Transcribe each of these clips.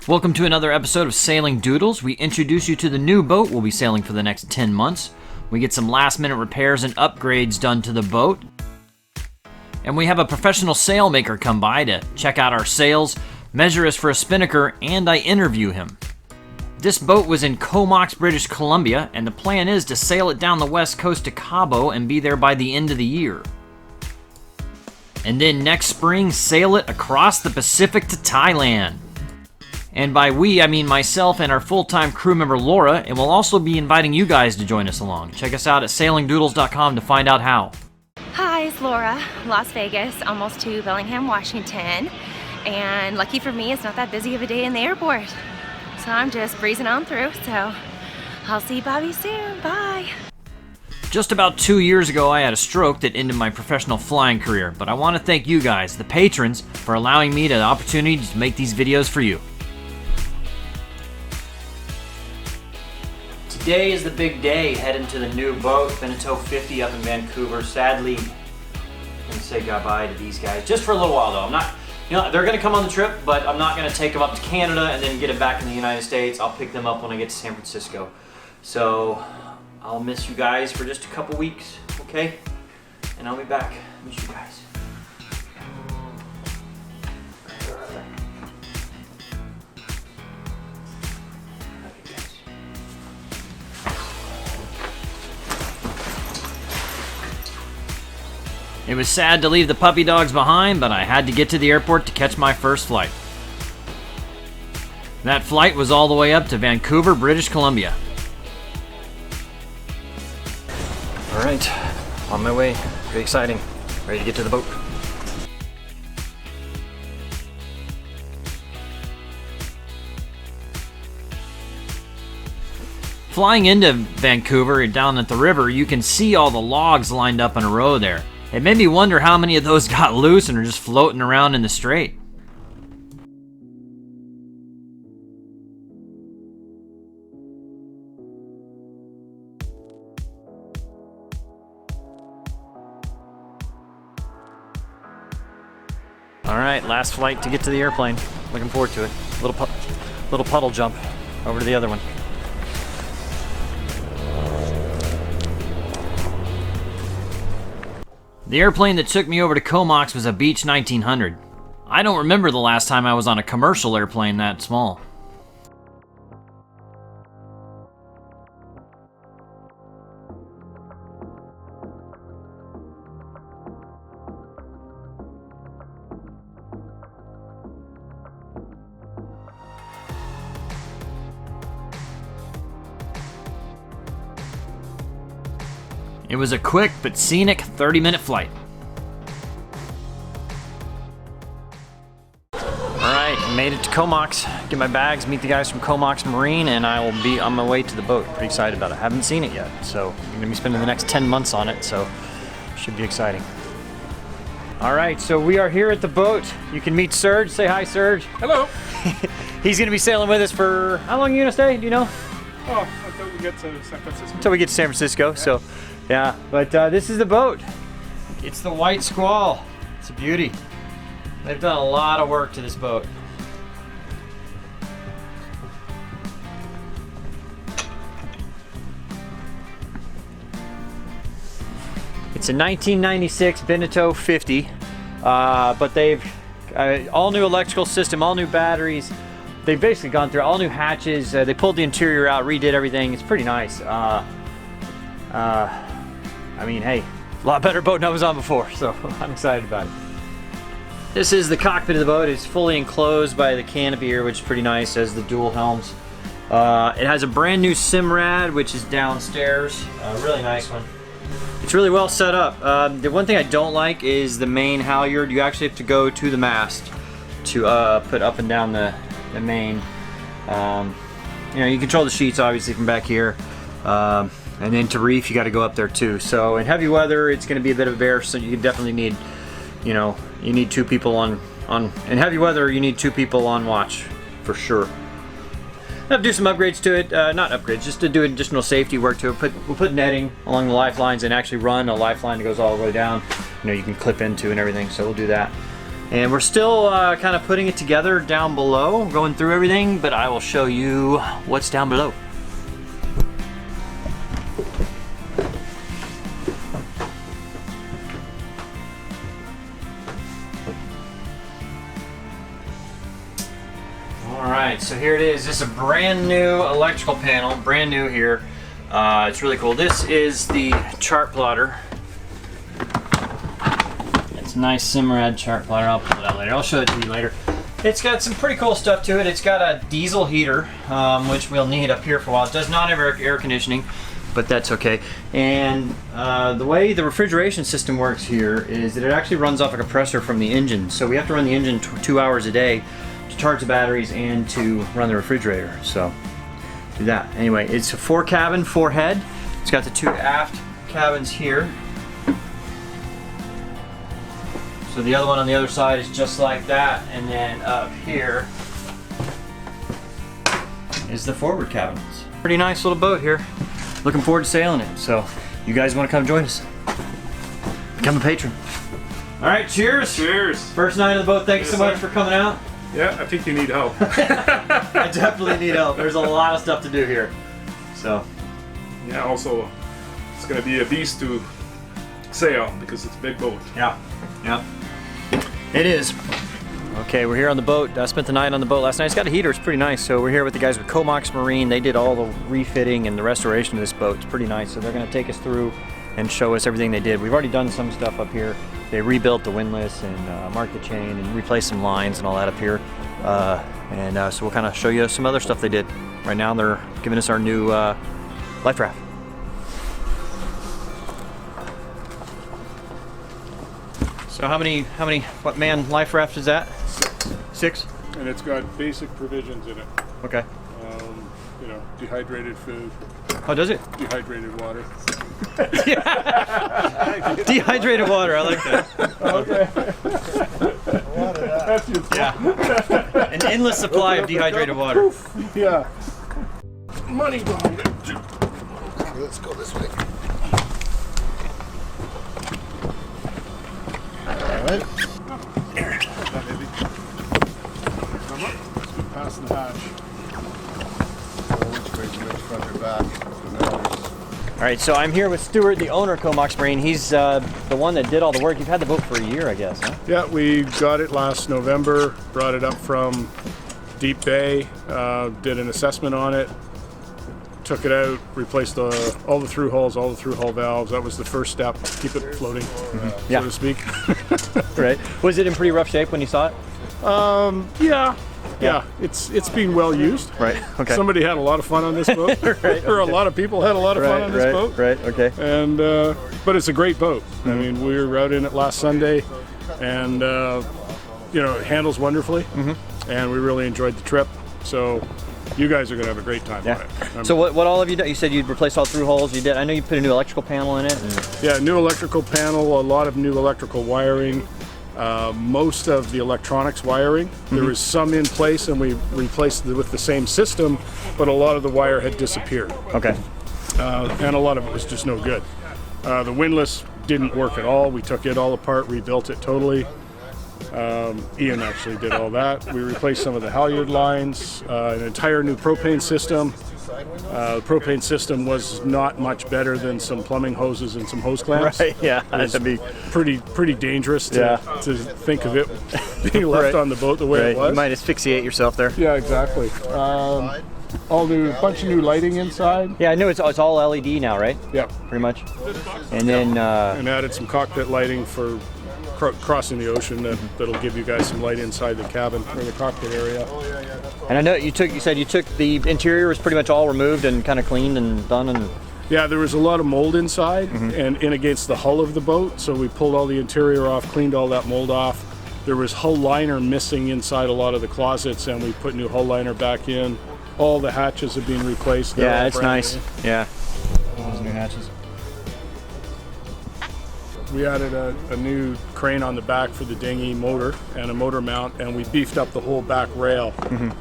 Welcome to another episode of Sailing Doodles. We introduce you to the new boat we'll be sailing for the next 10 months. We get some last minute repairs and upgrades done to the boat. And we have a professional sailmaker come by to check out our sails, measure us for a spinnaker, and I interview him. This boat was in Comox, British Columbia, and the plan is to sail it down the west coast to Cabo and be there by the end of the year. And then next spring, sail it across the Pacific to Thailand. And by we, I mean myself and our full-time crew member Laura, and we'll also be inviting you guys to join us along. Check us out at sailingdoodles.com to find out how. Hi, it's Laura, Las Vegas, almost to Bellingham, Washington. And lucky for me, it's not that busy of a day in the airport. So I'm just breezing on through, so I'll see Bobby soon. Bye. Just about 2 years ago, I had a stroke that ended my professional flying career, but I want to thank you guys, the patrons, for allowing me the opportunity to make these videos for you. Today is the big day, heading to the new boat, Victo 50 up in Vancouver. Sadly, I'm going to say goodbye to these guys, just for a little while though. I'm not, they're going to come on the trip, but I'm not going to take them up to Canada and then get them back in the United States. I'll pick them up when I get to San Francisco. So, I'll miss you guys for just a couple weeks, okay? And I'll be back. Miss you guys. It was sad to leave the puppy dogs behind, but I had to get to the airport to catch my first flight. That flight was all the way up to Vancouver, British Columbia. All right, on my way. Pretty exciting. Ready to get to the boat. Flying into Vancouver, down at the river, you can see all the logs lined up in a row there. It made me wonder how many of those got loose and are just floating around in the strait. Alright, last flight to get to the airplane. Looking forward to it. Little puddle jump over to the other one. The airplane that took me over to Comox was a Beech 1900. I don't remember the last time I was on a commercial airplane that small. It was a quick but scenic 30-minute flight. Alright, made it to Comox. Get my bags, meet the guys from Comox Marine, and I will be on my way to the boat. Pretty excited about it. I haven't seen it yet, so I'm going to be spending the next 10 months on it, so should be exciting. Alright, so we are here at the boat. You can meet Serge. Say hi, Serge. Hello. He's going to be sailing with us for, how long are you going to stay? Do you know? Oh, until we get to San Francisco. Until we get to San Francisco, so yeah. But this is the boat. It's the White Squall. It's a beauty. They've done a lot of work to this boat. It's a 1996 Victo 50, but they've all new electrical system, all new batteries. They've basically gone through all new hatches. They pulled the interior out, redid everything. It's pretty nice. I mean, hey, a lot better boat than I was on before, so I'm excited about it. This is the cockpit of the boat. It's fully enclosed by the canopy here, which is pretty nice. It has the dual helms. It has a brand new SIMRAD, which is downstairs. Really nice one. It's really well set up. The one thing I don't like is the main halyard. You actually have to go to the mast to put up and down the main. You control the sheets obviously from back here. And then to reef, you got to go up there too. So in heavy weather, it's going to be a bit of bear. So you definitely need, you need two people on. In heavy weather, you need two people on watch for sure. I have to do some upgrades to it. Not upgrades, just to do additional safety work to it. We'll put netting along the lifelines and actually run a lifeline that goes all the way down. You can clip into and everything. So we'll do that. And we're still kind of putting it together down below, going through everything, but I will show you what's down below. Alright, so here it is. This is a brand new electrical panel, brand new here. It's really cool. This is the Chartplotter. It's a nice Simrad Chartplotter. I'll pull it out later. I'll show it to you later. It's got some pretty cool stuff to it. It's got a diesel heater, which we'll need up here for a while. It does not have air conditioning, but that's okay. And the way the refrigeration system works here is that it actually runs off a compressor from the engine. So we have to run the engine 2 hours a day to charge the batteries and to run the refrigerator. So do that. Anyway, it's a 4 cabin, 4 head. It's got the 2 aft cabins here. So the other one on the other side is just like that, and then up here is the forward cabin. It's a pretty nice little boat here. Looking forward to sailing it. So you guys want to come join us? Become a patron. All right, cheers. Cheers. First night of the boat. Thanks so much for coming out. Yeah, I think you need help. I definitely need help. There's a lot of stuff to do here. So yeah, also it's gonna be a beast to sail because it's a big boat. yeah. It is. Okay, we're here on the boat. I spent the night on the boat last night. It's got a heater. It's pretty nice. So we're here with the guys with Comox Marine. They did all the refitting and the restoration of this boat. It's pretty nice. So they're going to take us through and show us everything they did. We've already done some stuff up here. They rebuilt the windlass and marked the chain and replaced some lines and all that up here. So we'll kind of show you some other stuff they did. Right now they're giving us our new life raft. So what man life raft is that? 6? And it's got basic provisions in it. Okay. You know, dehydrated food. Oh, does it? Dehydrated water. Dehydrated water, I like that. Okay. Yeah. An endless supply of dehydrated water. Yeah. Money behind it. Let's go this way. Alright. Past the hatch. Which way, front or back? All right, so I'm here with Stuart, the owner of Comox Marine. He's the one that did all the work. You've had the boat for a year, I guess, huh? Yeah, we got it last November, brought it up from Deep Bay, did an assessment on it, took it out, replaced all the through hulls, all the through hull valves. That was the first step, keep it floating, so to speak. Right. Was it in pretty rough shape when you saw it? Yeah, it's being well used. Right. Okay. Somebody had a lot of fun on this boat, or a lot of people had a lot of fun on this boat. Right. Okay. And but it's a great boat. I mean, we were out in it last Sunday, and you know, it handles wonderfully, and we really enjoyed the trip. So you guys are going to have a great time on it. So what all have you done? You said you'd replaced all through hulls. You did. I know you put a new electrical panel in it. Yeah, new electrical panel, a lot of new electrical wiring. Most of the electronics wiring, there was some in place and we replaced it with the same system, but a lot of the wire had disappeared. Okay. And a lot of it was just no good. The windlass didn't work at all. We took it all apart, rebuilt it totally. Ian actually did all that. We replaced some of the halyard lines, an entire new propane system. The propane system was not much better than some plumbing hoses and some hose clamps. Right, yeah. That'd be pretty dangerous to think of it being left on the boat the way it was. You might asphyxiate yourself there. Yeah, exactly. Bunch of new lighting inside. Yeah, I know it's all LED now, right? Yeah, pretty much. And then and added some cockpit lighting for crossing the ocean that'll give you guys some light inside the cabin or the cockpit area. And I know you said you took the interior was pretty much all removed and kind of cleaned and done. And yeah, there was a lot of mold inside and in against the hull of the boat, so we pulled all the interior off, cleaned all that mold off. There was hull liner missing inside a lot of the closets, and we put new hull liner back in. All the hatches have been replaced. Yeah, it's nice. Yeah, those new hatches. We added a new crane on the back for the dinghy motor and a motor mount, and we beefed up the whole back rail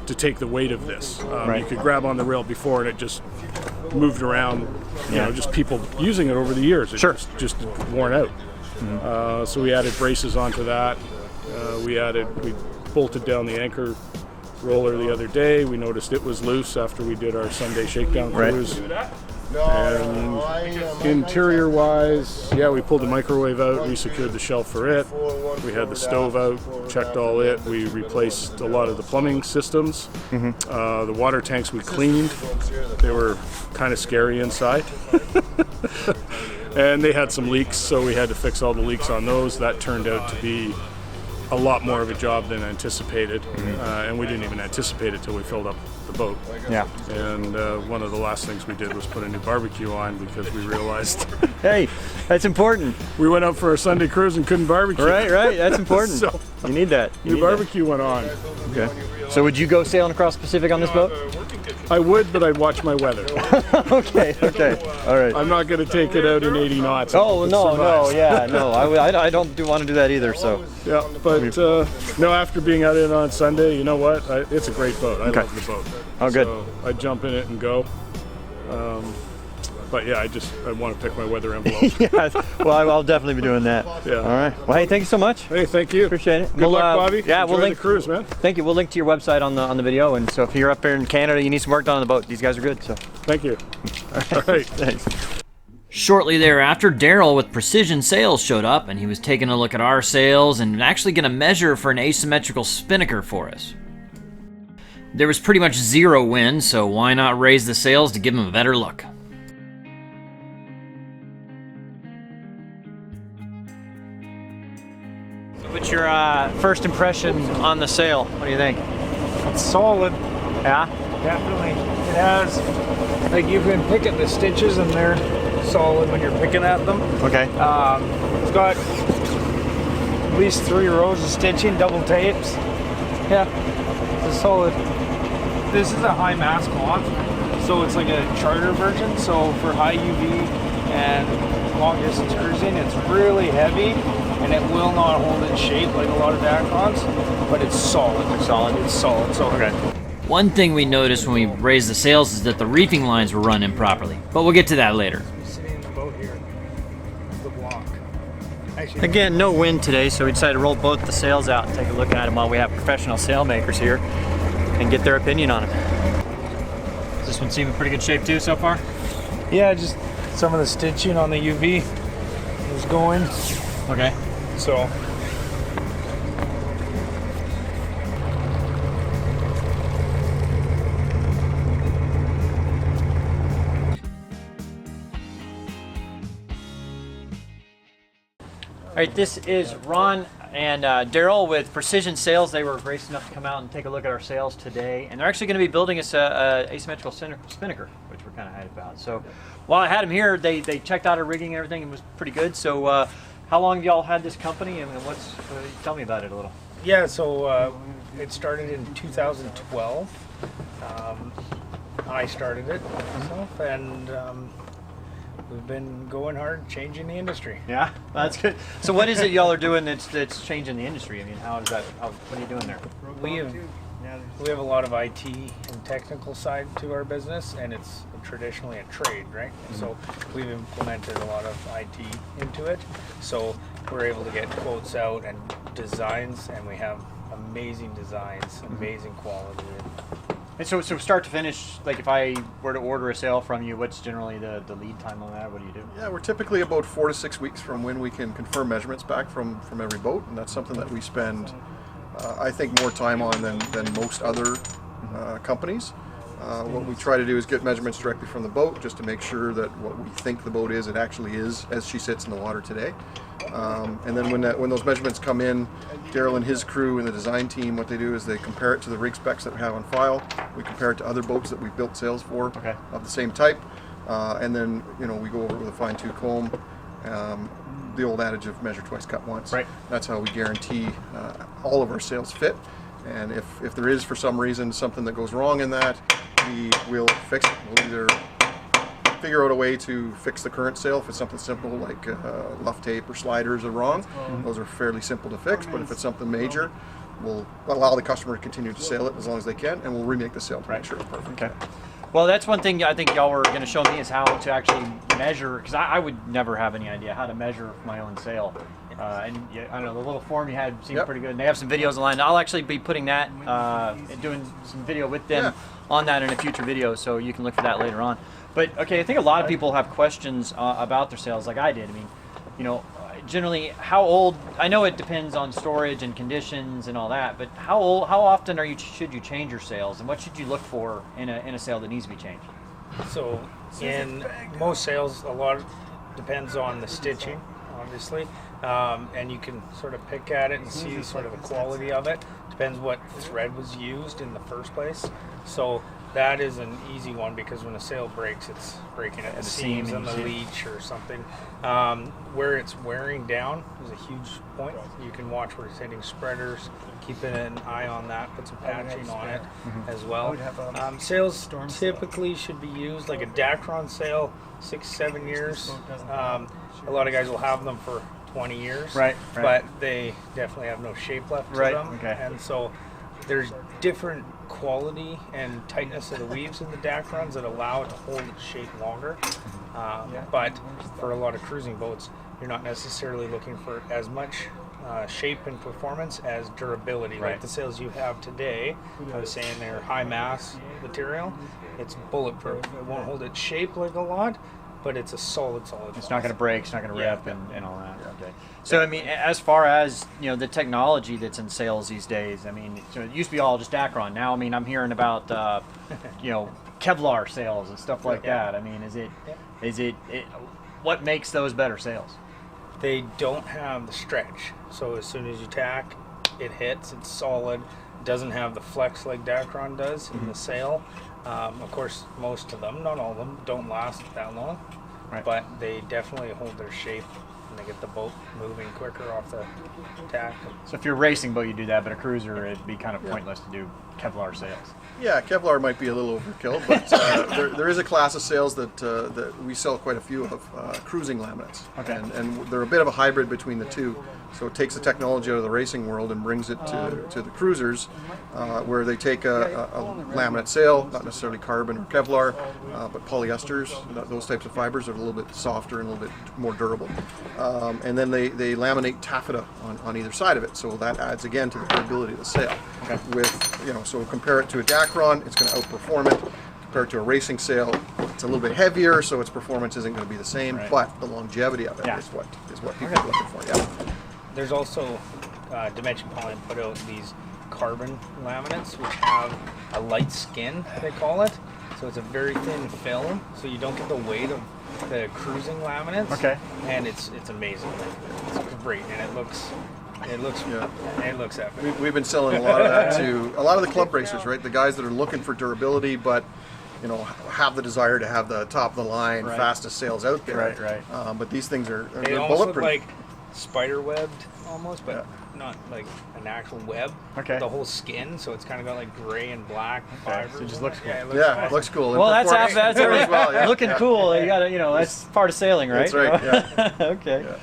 to take the weight of this. You could grab on the rail before and it just moved around, you know, just people using it over the years. It just worn out. So we added braces onto that. We bolted down the anchor roller the other day. We noticed it was loose after we did our Sunday shakedown cruise. And interior wise, yeah, we pulled the microwave out, we secured the shelf for it. We had the stove out, checked all it. We replaced a lot of the plumbing systems. The water tanks we cleaned. They were kind of scary inside. And they had some leaks, so we had to fix all the leaks on those. That turned out to be a lot more of a job than anticipated, and we didn't even anticipate it till we filled up the boat. Yeah. And one of the last things we did was put a new barbecue on because we realized Hey, that's important. we went out for a Sunday cruise and couldn't barbecue. Right, that's important. So, You need that. You new need that. barbecue went on. Okay. So would you go sailing across the Pacific on this boat? I would, but I'd watch my weather. Okay, all right. I'm not going to take it out in 80 knots. Oh, It no, survives. I don't want to do that either, so. Yeah, but no, after being out in on Sunday, you know what? It's a great boat. I love the boat. Oh, good. So I jump in it and go. But yeah, I want to pick my weather envelope. Yeah, well, I'll definitely be doing that. Yeah. All right. Well, hey, thank you so much. Hey, thank you. Appreciate it. Good luck, Bobby. Yeah, Enjoy we'll link the cruise, man. Thank you. We'll link to your website on the video, and so if you're up here in Canada, you need some work done on the boat. These guys are good. So. Thank you. All right. Thanks. Shortly thereafter, Daryl with Precision Sails showed up, and he was taking a look at our sails and actually going to measure for an asymmetrical spinnaker for us. There was pretty much zero wind, so why not raise the sails to give him a better look? What's your first impression on the sail? What do you think? It's solid, Yeah? definitely. It has, like you can pick at the stitches and they're solid when you're picking at them. Okay. It's got at least 3 rows of stitching, double tapes. Yeah, it's solid. This is a high mass cloth, so it's like a charter version. So for high UV and long distance cruising, it's really heavy and it will not hold its shape like a lot of Dacrons, but it's solid. It's solid. So Okay. One thing we noticed when we raised the sails is that the reefing lines were running properly, but we'll get to that later. sitting in the boat here, the block. Actually, Again, no wind today, so we decided to roll both the sails out and take a look at them while we have professional sail makers here and get their opinion on them. Does this one seem in pretty good shape too so far? yeah, just some of the stitching on the UV is going. Okay. So All right, this is Ron and Daryl with Precision Sails. They were gracious enough to come out and take a look at our sails today, and they're actually going to be building us a asymmetrical spinnaker, which we're kind of hyped about. So while I had them here, they checked out our rigging and everything and was pretty good. So how long have y'all had this company, and tell me about it a little. yeah, so it started in 2012. I started it myself, and we've been going hard, changing the industry. Yeah, that's good. So what is it y'all are doing that's changing the industry? I mean, what are you doing there? We have a lot of IT and technical side to our business, and it's traditionally a trade, right? So we've implemented a lot of IT into it. So we're able to get quotes out and designs, and we have amazing designs, amazing quality. And so start to finish, like if I were to order a sail from you, what's generally the lead time on that? What do you do? Yeah, we're typically about 4 to 6 weeks from when we can confirm measurements back from every boat, and that's something that we spend, I think, more time on than most other companies. What we try to do is get measurements directly from the boat, just to make sure that what we think the boat is, it actually is as she sits in the water today. And then when those measurements come in, Daryl and his crew and the design team, what they do is they compare it to the rig specs that we have on file. We compare it to other boats that we've built sails for of the same type, and then we go over it with a fine-tooth comb. The old adage of measure twice, cut once. Right. That's how we guarantee all of our sails fit. And if there is for some reason something that goes wrong in that, we will fix it. We'll either figure out a way to fix the current sail if it's something simple like luff tape or sliders are wrong. Those are fairly simple to fix, but if it's something major, we'll allow the customer to continue to sail it as long as they can, and we'll remake the sail to make sure it's perfect. Okay. Well, that's one thing I think y'all were going to show me is how to actually measure, because I would never have any idea how to measure my own sail. And yeah, I don't know, the little form you had seemed Yep. pretty good. And they have some videos online. I'll actually be putting that, doing some video with them on that in a future video, so you can look for that later on. But okay, I think a lot of people have questions about their sails, like I did. I mean, you know, generally, how old? I know it depends on storage and conditions and all that, but how often should you change your sails, and what should you look for in a sail that needs to be changed? So in most sails, a lot depends on the stitching, obviously, and you can sort of pick at it and see sort of the quality of it. Depends what thread was used in the first place. So that is an easy one, because when a sail breaks, it's breaking at the seams and the leech or something. Where it's wearing down is a huge point. You can watch where it's hitting spreaders, keeping an eye on that, put some patching on it as well. Sails typically should be used, like a Dacron sail, 6-7 years. A lot of guys will have them for 20 years, Right. but they definitely have no shape left to them. Okay. And so there's different quality and tightness of the weaves in the Dacrons that allow it to hold its shape longer. But for a lot of cruising boats, you're not necessarily looking for as much shape and performance as durability. Right. Like the sails you have today, I was saying they're high mass material. It's bulletproof. It won't hold its shape like a lot, but it's a solid. It's not going to break, it's not going to rip, and all that. Okay. So I mean, as far as the technology that's in sails these days, I mean, so it used to be all just Dacron. Now, I mean, I'm hearing about Kevlar sails and stuff like that. I mean, is it what makes those better sails? They don't have the stretch, so as soon as you tack, it hits. It's solid. It doesn't have the flex like Dacron does in the sail. Of course, most of them, not all of them, don't last that long, but they definitely hold their shape and they get the boat moving quicker off the tack. So if you're a racing boat, you do that, but a cruiser, it'd be kind of pointless to do Kevlar sails. Yeah, Kevlar might be a little overkill, but there is a class of sails that we sell quite a few of, cruising laminates. Okay. And they're a bit of a hybrid between the two. So it takes the technology out of the racing world and brings it to the cruisers, where they take a laminate sail, not necessarily carbon or Kevlar, but polyesters, those types of fibers are a little bit softer and a little bit more durable. And then they laminate taffeta on either side of it, so that adds again to the durability of the sail. Okay. So compare it to a Dacron, it's going to outperform it. Compared to a racing sail, it's a little bit heavier, so its performance isn't going to be the same, but the longevity of it is what people are looking for. Yeah. There's also Dimension Poly put out these carbon laminates, which have a light skin, they call it. So it's a very thin film, so you don't get the weight of the cruising laminates. Okay. And it's amazing. It's great, and it looks epic. We've been selling a lot of that to a lot of the club racers, right? The guys that are looking for durability, but have the desire to have the top of the line, fastest sails out there. Right. But these things are They they're almost look bulletproof. like spider webbed almost, but not like an actual web. Okay. The whole skin, so it's kind of got like gray and black fibers. So it just looks cool. Yeah, it looks Yeah, awesome. it looks cool. Well, that's as well. Yeah. looking cool. You gotta, that's part of sailing, right? That's right. Yeah. Okay. Yeah.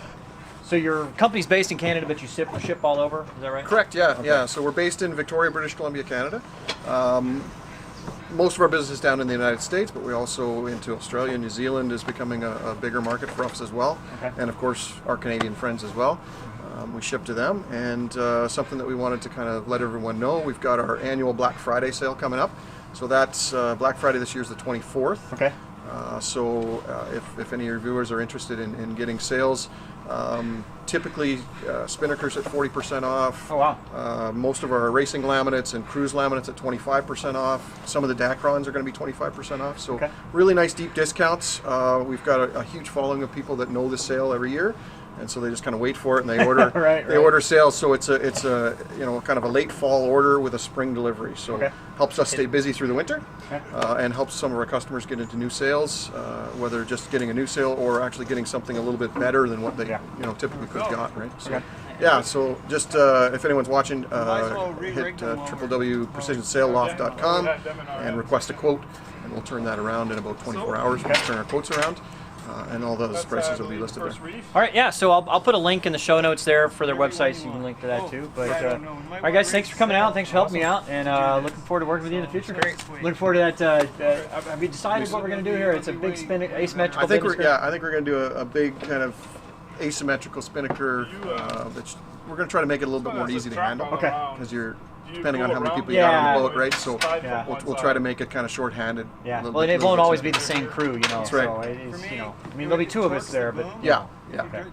So your company's based in Canada, but you ship all over. Is that right? Correct. Yeah. Yeah. So we're based in Victoria, British Columbia, Canada. Most of our business is down in the United States, but we also into Australia. New Zealand is becoming a bigger market for us as well, and of course our Canadian friends as well. We ship to them, and something that we wanted to kind of let everyone know, we've got our annual Black Friday sale coming up. So that's Black Friday this year is the 24th. Okay. So if any of your viewers are interested in getting sales, typically spinnakers at 40% off. Oh wow. Most of our racing laminates and cruise laminates at 25% off. Some of the Dacrons are going to be 25% off. So really nice deep discounts. We've got a huge following of people that know this sale every year. And so they just kind of wait for it, and they order. They order sales. So it's a kind of a late fall order with a spring delivery. So helps us stay busy through the winter, and helps some of our customers get into new sales, whether just getting a new sale or actually getting something a little bit better than what they typically could have got. Right. So, yeah. So just if anyone's watching, hit www.precisionsailoft.com and request a quote, and we'll turn that around in about 24 hours. We'll turn our quotes around. And all those prices will be listed there. All right, yeah. So I'll put a link in the show notes there for their website, so you can link to that too. But all right, guys, thanks for coming out. Thanks for helping me out, and looking forward to working with you in the future. Great. Looking forward to that. Have we decided what we're going to do here? It's a big asymmetrical. I think we're going to do a big kind of asymmetrical spinnaker. We're going to try to make it a little bit more easy to handle. Okay. Because you're depending on how many people you got on the boat, right? So Yeah. we'll try to make it kind of short-handed. Yeah. a little Well, bit- it won't always be the same crew, you know. That's right. So it is, you know, I mean, there'll be two of us there, but Yeah,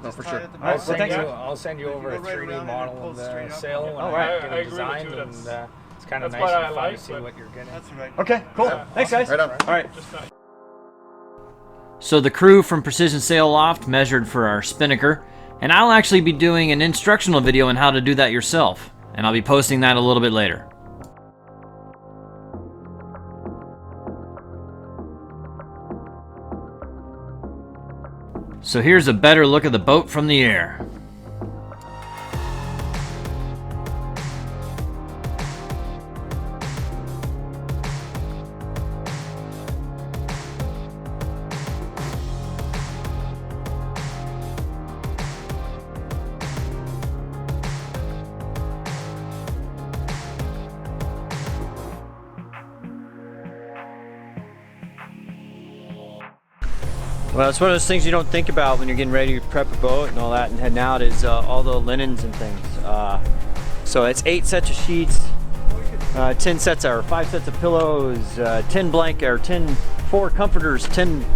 no, for sure. All right, well, thanks. I'll send you over a 3D model of the sail when All right. I get it designed, and it's kind of nice and fun to see what you're getting. Okay, cool. Thanks, guys. Right on. All right. So the crew from Precision Sail Loft measured for our spinnaker, and I'll actually be doing an instructional video on how to do that yourself, and I'll be posting that a little bit later. So here's a better look at the boat from the air. Well, it's one of those things you don't think about when you're getting ready to prep a boat and all that and heading out is all the linens and things. So it's 8 sets of sheets, 10 sets or 5 sets of pillows, 10 4 comforters, 10,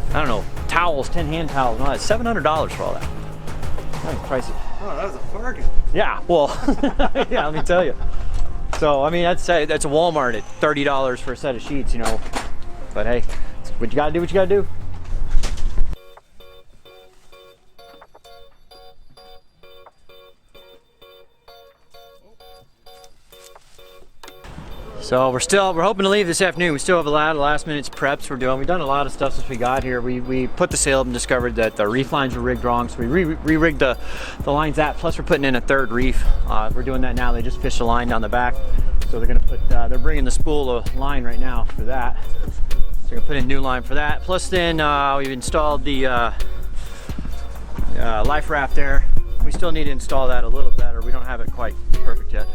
I don't know, towels, 10 hand towels, and all that. $700 for all that. That's pricey. Oh, that was a bargain. Yeah, well, yeah, let me tell you. So, I mean, that's a Walmart at $30 for a set of sheets, you know. But hey, what you gotta do, what you gotta do. So we're hoping to leave this afternoon. We still have a lot of last minute preps we're doing. We've done a lot of stuff since we got here. We put the sail up and discovered that the reef lines were rigged wrong, so we re-rigged the lines out. Plus we're putting in a third reef. We're doing that now. They just fished a line down the back, so they're gonna put they're bringing the spool of line right now for that. So we're gonna put in a new line for that. Plus then we've installed the life raft there. We still need to install that a little better. We don't have it quite perfect yet.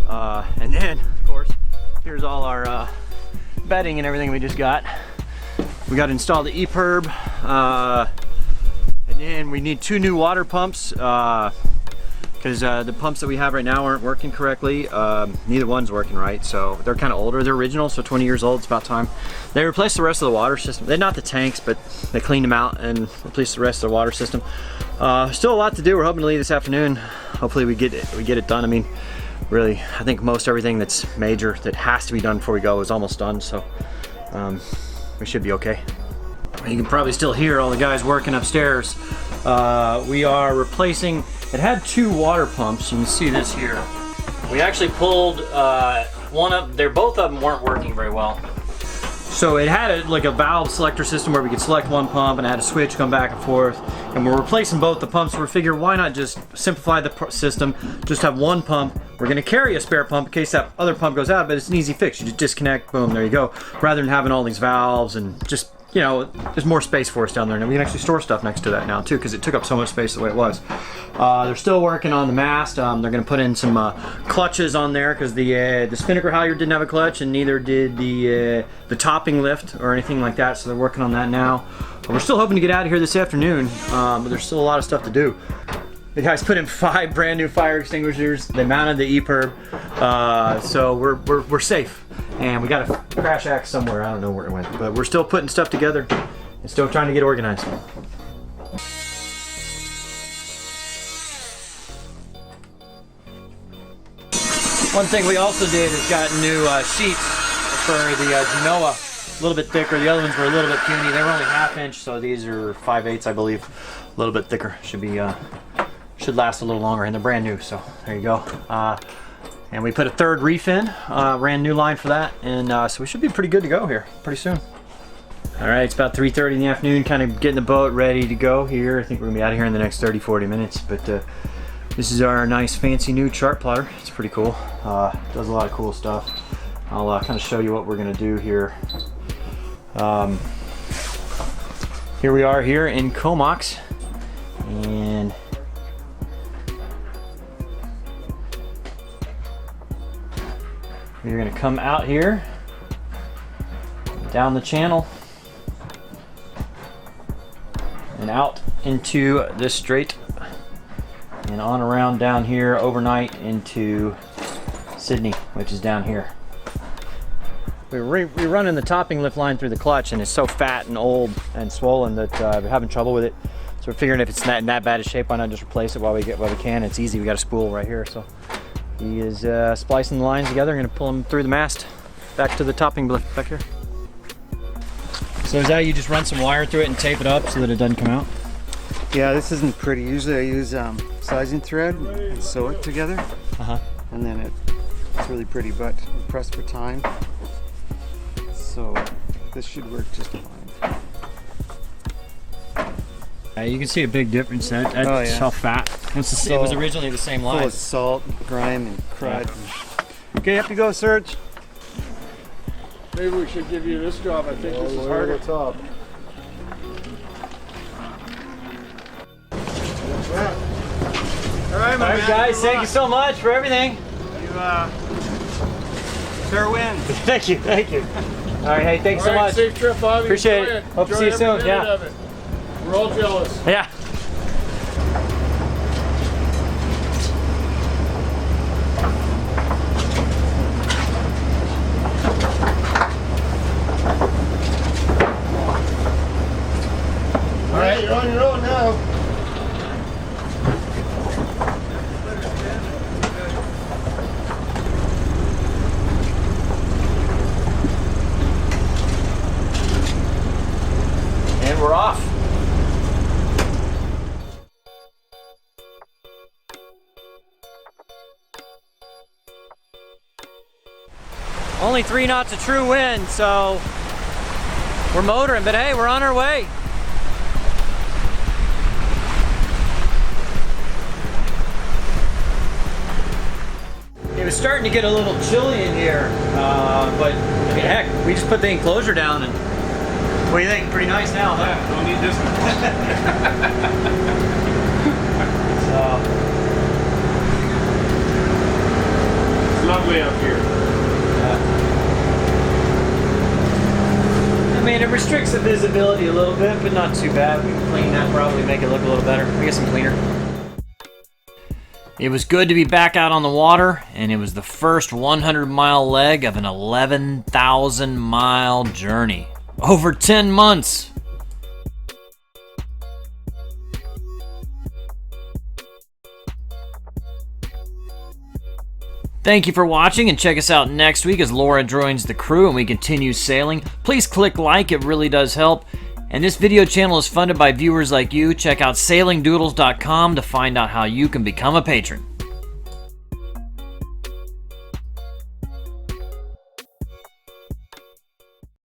And then of course, here's all our bedding and everything we just got. We got to install the EPIRB, and then we need 2 new water pumps because the pumps that we have right now aren't working correctly. Neither one's working right, so they're kind of older. They're original, so 20 years old. It's about time. They replaced the rest of the water system. They're not the tanks, but they cleaned them out and replaced the rest of the water system. Still a lot to do. We're hoping to leave this afternoon. Hopefully we get it done. I mean, really, I think most everything that's major that has to be done before we go is almost done, so we should be okay. You can probably still hear all the guys working upstairs. We are replacing, it had 2 water pumps. You can see this here. We actually pulled one up, both of them weren't working very well. So it had like a valve selector system where we could select one pump and it had a switch going back and forth. And we're replacing both the pumps. So we figure why not just simplify the system, just have one pump. We're gonna carry a spare pump in case that other pump goes out, but it's an easy fix. You just disconnect, boom, there you go. Rather than having all these valves and just, you know, there's more space for us down there. And we can actually store stuff next to that now too, because it took up so much space the way it was. They're still working on the mast. They're gonna put in some clutches on there because the spinnaker halyard didn't have a clutch, and neither did the topping lift or anything like that. So they're working on that now. But we're still hoping to get out of here this afternoon, but there's still a lot of stuff to do. The guys put in 5 brand new fire extinguishers. They mounted the EPIRB, so we're safe. And we got a crash axe somewhere. I don't know where it went, but we're still putting stuff together and still trying to get organized. One thing we also did is got new sheets for the Genoa. A little bit thicker. The other ones were a little bit puny. They were only 1/2 inch, so these are 5/8, I believe. A little bit thicker. Should last a little longer, and they're brand new. So there you go. And we put a third reef in, ran new line for that, and so we should be pretty good to go here pretty soon. All right, it's about 3:30 in the afternoon, kind of getting the boat ready to go here. I think we're gonna be out of here in the next 30-40 minutes, but this is our nice fancy new Chartplotter. It's pretty cool. Does a lot of cool stuff. I'll kind of show you what we're gonna do here. Here we are here in Comox, and we're gonna come out here, down the channel, and out into this strait and on around down here overnight into Sydney, which is down here. We're running the topping lift line through the clutch, and it's so fat and old and swollen that we're having trouble with it. So we're figuring if it's not in that bad a shape, why not just replace it while we can. It's easy. We got a spool right here, so he is splicing the lines together. I'm going to pull them through the mast back to the topping lift back here. So is that you just run some wire through it and tape it up so that it doesn't come out? Yeah, this isn't pretty. Usually I use sizing thread and sew it together. And then it's really pretty, but I'm pressed for time. So this should work just fine. You can see a big difference. That's Oh, yeah. how fat. It was originally the same Full line. of salt, grime, and crud. Okay, up you go, Serge. Maybe we should give you this job. I think this is harder. Top. All right, All right, guys, thank you so much for everything. Fair wind. Thank you. All right, hey, thanks so much. Safe trip, Bobby. Appreciate Enjoy it. Hope to see you Enjoy soon. every Yeah. minute of it. We're all jealous. Yeah. All right, you're on your own now. And we're off. Only 3 knots of true wind, so we're motoring, but hey, we're on our way. It was starting to get a little chilly in here, but I mean, heck, we just put the enclosure down and what do you think? Pretty nice now, huh? Yeah, don't need this one. It's lovely up here. I mean, it restricts the visibility a little bit, but not too bad. We can clean that, probably make it look a little better. We get some cleaner. It was good to be back out on the water, and it was the first 100-mile leg of an 11,000-mile journey. Over 10 months. Thank you for watching, and check us out next week as Laura joins the crew and we continue sailing. Please click like, it really does help. And this video channel is funded by viewers like you. Check out sailingdoodles.com to find out how you can become a patron.